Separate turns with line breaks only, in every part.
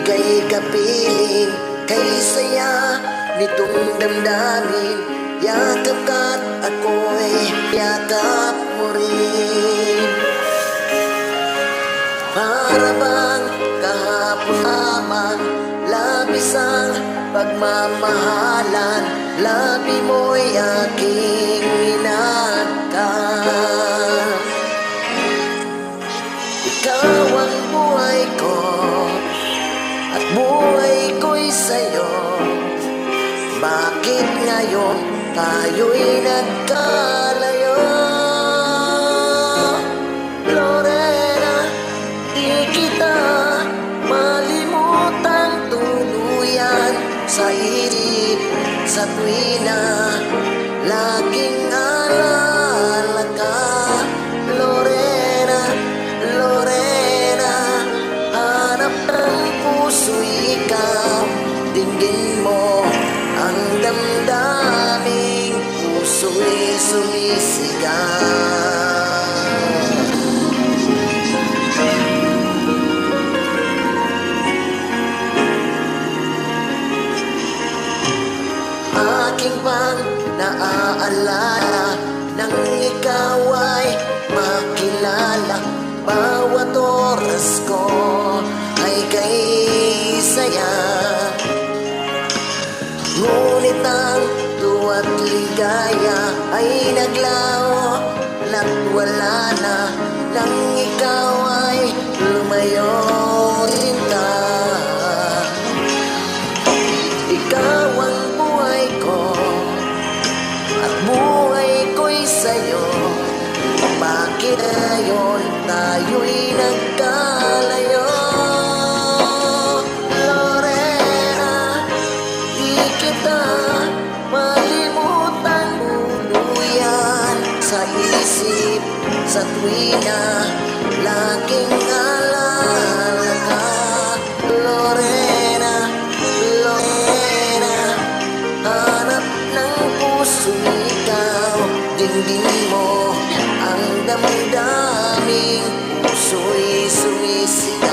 kay kapiling, kay saya nitong damdamin. Yakap ka't ako'y yakap mo rin. Para bang kahapon lamang, labis ang pagmamahalan, labi mo'y aking inagkan. Ikaw ang buhay ko, at buhay ko'y sa'yo. Bakit ngayon tayo'y nagkalayo? Lorena, di kita malimutang tuluyan. Sa isip, sa tuwina, laging alala ka. Lorena, Lorena, hanap ng puso'y ikaw. Dinggin mo ang damdaming puso'y sumisigaw. Aking bang naaalala nang ikaw ay makilala? Bawat oras ko ay kay saya, ngunit ang tuwa't ligaya ay naglaho na't wala na nang ikaw ay lumayo rin ka. Ikaw ang buhay ko, at buhay ko'y sa'yo. Bakit ngayon tayo'y nagkalayo? Lorena, di kita malimutan tuluyan. Sa isip, sa tuwina, laging alala ka. Lorena, Lorena, hanap ng puso ikaw. Dinggin mo ang damdaming puso'y sumisigaw.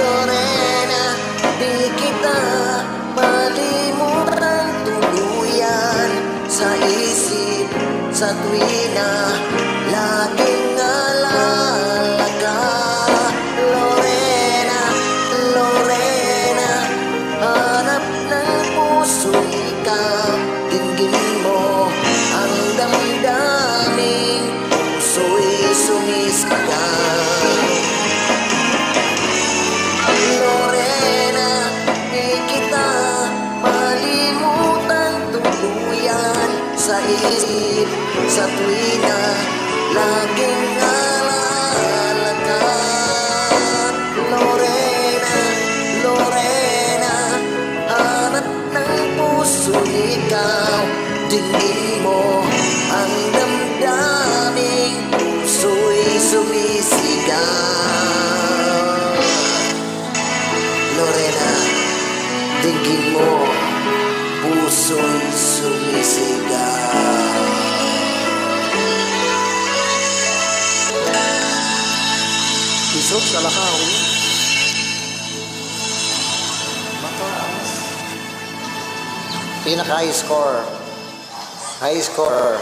Lorena, di kita malimutan tuluyan. Sa isip, sa tuwina, laging alala ka. Lorena, Lorena, hanap ng puso ikaw. Dinggin mo ang damdaming puso'y sumisigaw. Lorena, di kita malimutan tuluyan. Sa isip, sa tuwina, laging alala ka. Lorena, Lorena, hanap ng puso ikaw. Dinggin mo ang damdaming puso'y sumisigaw. Lorena, dinggin mo, puso'y sumisigaw. Isok sa lakaw. Pinaka high score. High score.